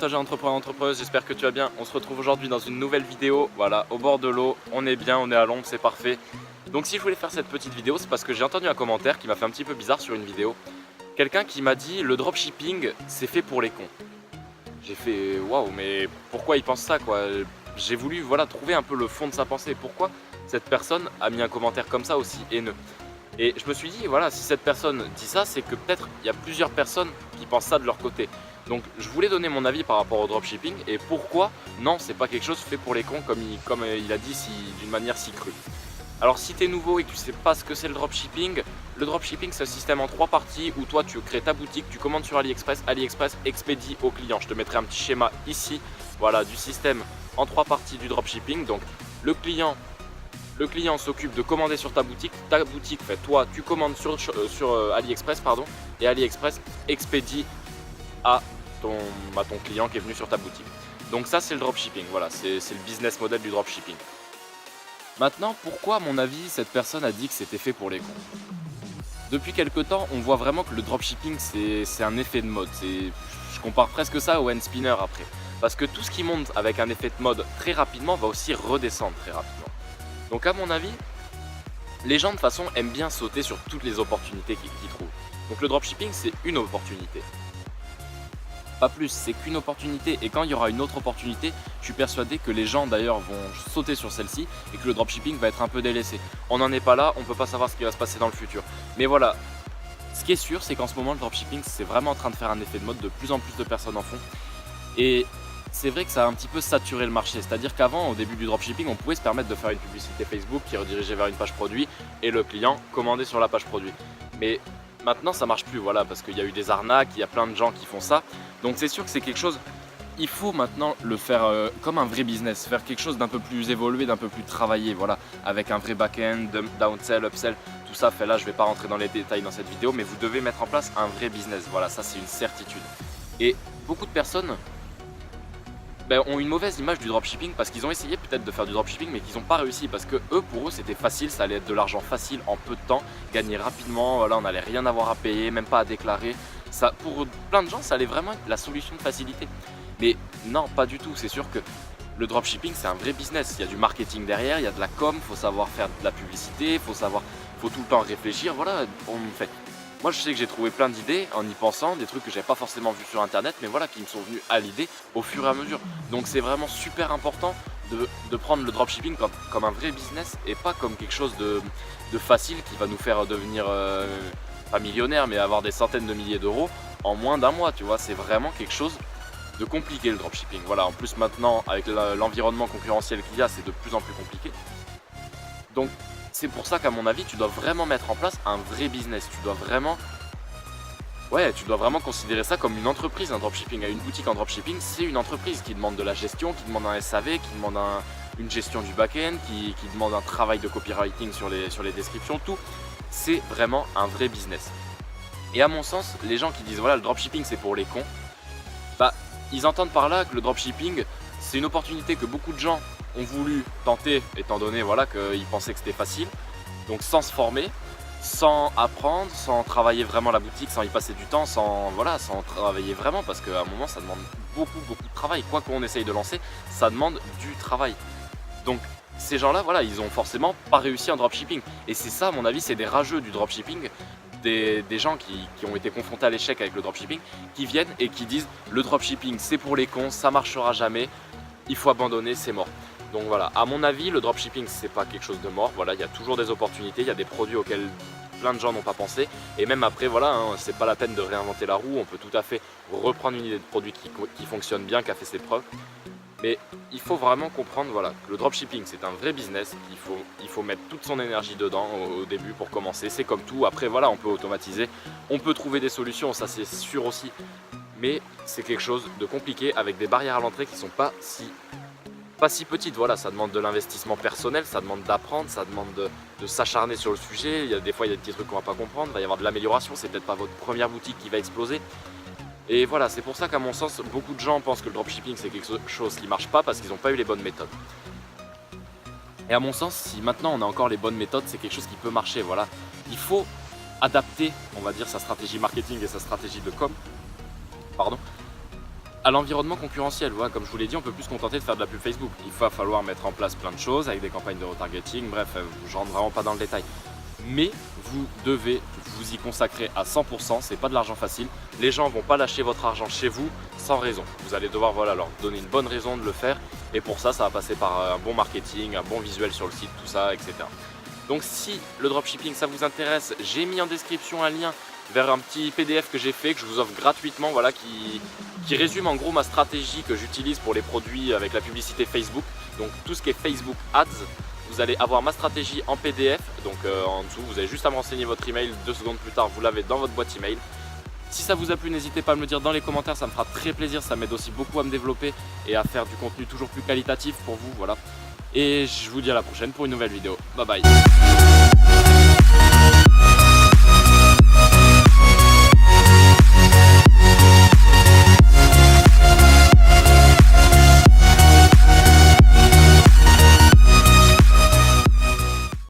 stagiaire entrepreneur entrepreneuse, j'espère que tu vas bien. On se retrouve aujourd'hui dans une nouvelle vidéo, voilà, au bord de l'eau, on est bien, on est à l'ombre, c'est parfait. Donc si je voulais faire cette petite vidéo, c'est parce que j'ai entendu un commentaire qui m'a fait un petit peu bizarre sur une vidéo. Quelqu'un qui m'a dit le dropshipping c'est fait pour les cons. J'ai fait waouh, mais pourquoi il pense ça quoi? J'ai voulu voilà, trouver un peu le fond de sa pensée. Pourquoi cette personne a mis un commentaire comme ça aussi haineux? Et je me suis dit, voilà, si cette personne dit ça, c'est que peut-être il y a plusieurs personnes qui pensent ça de leur côté. Donc je voulais donner mon avis par rapport au dropshipping et pourquoi non, c'est pas quelque chose fait pour les cons comme il a dit d'une manière si crue. Alors si tu es nouveau et que tu sais pas ce que c'est le dropshipping c'est un système en 3 parties où toi tu crées ta boutique, tu commandes sur AliExpress, AliExpress expédie au client. Je te mettrai un petit schéma ici, voilà, du système en 3 parties du dropshipping. Donc le client s'occupe de commander sur ta boutique, toi tu commandes sur AliExpress et AliExpress expédie à ton client qui est venu sur ta boutique. Donc ça c'est le dropshipping, voilà, c'est le business model du dropshipping. Maintenant, pourquoi à mon avis cette personne a dit que c'était fait pour les cons? Depuis quelques temps, on voit vraiment que le dropshipping c'est un effet de mode. Je compare presque ça au hand spinner après. Parce que tout ce qui monte avec un effet de mode très rapidement va aussi redescendre très rapidement. Donc à mon avis, les gens de toute façon aiment bien sauter sur toutes les opportunités qu'ils trouvent. Donc le dropshipping c'est une opportunité. Pas plus, c'est qu'une opportunité et quand il y aura une autre opportunité, je suis persuadé que les gens d'ailleurs vont sauter sur celle-ci et que le dropshipping va être un peu délaissé. On n'en est pas là, on ne peut pas savoir ce qui va se passer dans le futur. Mais voilà, ce qui est sûr c'est qu'en ce moment le dropshipping c'est vraiment en train de faire un effet de mode, de plus en plus de personnes en font. Et c'est vrai que ça a un petit peu saturé le marché, c'est-à-dire qu'avant, au début du dropshipping, on pouvait se permettre de faire une publicité Facebook qui redirigeait vers une page produit et le client commandait sur la page produit. Mais maintenant, ça marche plus, voilà, parce qu'il y a eu des arnaques, il y a plein de gens qui font ça. Donc c'est sûr que c'est quelque chose, il faut maintenant le faire comme un vrai business, faire quelque chose d'un peu plus évolué, d'un peu plus travaillé, voilà, avec un vrai back-end, downsell, upsell, tout ça. Là, je ne vais pas rentrer dans les détails dans cette vidéo, mais vous devez mettre en place un vrai business, voilà, ça c'est une certitude. Et beaucoup de personnes ont une mauvaise image du dropshipping parce qu'ils ont essayé peut-être de faire du dropshipping mais qu'ils n'ont pas réussi parce que pour eux c'était facile, ça allait être de l'argent facile en peu de temps, gagner rapidement, voilà, on n'allait rien avoir à payer, même pas à déclarer. Ça, pour plein de gens ça allait vraiment être la solution de facilité. Mais non, pas du tout, c'est sûr que le dropshipping c'est un vrai business, il y a du marketing derrière, il y a de la com, il faut savoir faire de la publicité, il faut tout le temps réfléchir, voilà, moi je sais que j'ai trouvé plein d'idées en y pensant, des trucs que j'avais pas forcément vu sur internet, mais voilà, qui me sont venus à l'idée au fur et à mesure. Donc c'est vraiment super important de prendre le dropshipping comme un vrai business et pas comme quelque chose de facile qui va nous faire devenir, pas millionnaire, mais avoir des centaines de milliers d'euros en moins d'un mois, tu vois. C'est vraiment quelque chose de compliqué le dropshipping. Voilà, en plus maintenant avec l'environnement concurrentiel qu'il y a, c'est de plus en plus compliqué. Donc c'est pour ça qu'à mon avis, tu dois vraiment mettre en place un vrai business. Tu dois vraiment considérer ça comme une entreprise, un dropshipping. Une boutique en dropshipping, c'est une entreprise qui demande de la gestion, qui demande un SAV, qui demande une gestion du back-end, qui demande un travail de copywriting sur les descriptions, tout. C'est vraiment un vrai business. Et à mon sens, les gens qui disent voilà, le dropshipping c'est pour les cons, ils entendent par là que le dropshipping c'est une opportunité que beaucoup de gens ont voulu tenter étant donné voilà, qu'ils pensaient que c'était facile, donc sans se former, sans apprendre, sans travailler vraiment la boutique, sans y passer du temps, sans travailler vraiment parce qu'à un moment ça demande beaucoup de travail, quoi qu'on essaye de lancer, ça demande du travail. Donc ces gens là, voilà, ils ont forcément pas réussi en dropshipping et c'est ça à mon avis, c'est des rageux du dropshipping. Des gens qui ont été confrontés à l'échec avec le dropshipping, qui viennent et qui disent le dropshipping c'est pour les cons, ça marchera jamais, il faut abandonner, c'est mort. Donc voilà, à mon avis, le dropshipping c'est pas quelque chose de mort, voilà, il y a toujours des opportunités, il y a des produits auxquels plein de gens n'ont pas pensé, et même après voilà, c'est pas la peine de réinventer la roue, on peut tout à fait reprendre une idée de produit qui fonctionne bien, qui a fait ses preuves. Mais il faut vraiment comprendre voilà, que le dropshipping c'est un vrai business, il faut mettre toute son énergie dedans au début pour commencer, c'est comme tout, après voilà on peut automatiser, on peut trouver des solutions, ça c'est sûr aussi, mais c'est quelque chose de compliqué avec des barrières à l'entrée qui sont pas si petites, voilà, ça demande de l'investissement personnel, ça demande d'apprendre, ça demande de s'acharner sur le sujet, des fois il y a des petits trucs qu'on va pas comprendre, il va y avoir de l'amélioration, c'est peut-être pas votre première boutique qui va exploser. Et voilà, c'est pour ça qu'à mon sens, beaucoup de gens pensent que le dropshipping c'est quelque chose qui marche pas parce qu'ils n'ont pas eu les bonnes méthodes. Et à mon sens, si maintenant on a encore les bonnes méthodes, c'est quelque chose qui peut marcher, voilà. Il faut adapter, on va dire, sa stratégie marketing et sa stratégie de com, à l'environnement concurrentiel. Voilà, comme je vous l'ai dit, on peut plus se contenter de faire de la pub Facebook. Il va falloir mettre en place plein de choses avec des campagnes de retargeting, bref, je rentre vraiment pas dans le détail. Mais vous devez vous y consacrer à 100%, c'est pas de l'argent facile. Les gens vont pas lâcher votre argent chez vous sans raison. Vous allez devoir leur donner une bonne raison de le faire et pour ça, ça va passer par un bon marketing, un bon visuel sur le site, tout ça, etc. Donc si le dropshipping ça vous intéresse, j'ai mis en description un lien vers un petit PDF que j'ai fait, que je vous offre gratuitement, voilà, qui résume en gros ma stratégie que j'utilise pour les produits avec la publicité Facebook. Donc tout ce qui est Facebook Ads, vous allez avoir ma stratégie en PDF, donc en dessous, vous avez juste à me renseigner votre email, 2 secondes plus tard, vous l'avez dans votre boîte email. Si ça vous a plu, n'hésitez pas à me le dire dans les commentaires, ça me fera très plaisir, ça m'aide aussi beaucoup à me développer et à faire du contenu toujours plus qualitatif pour vous, voilà. Et je vous dis à la prochaine pour une nouvelle vidéo. Bye bye.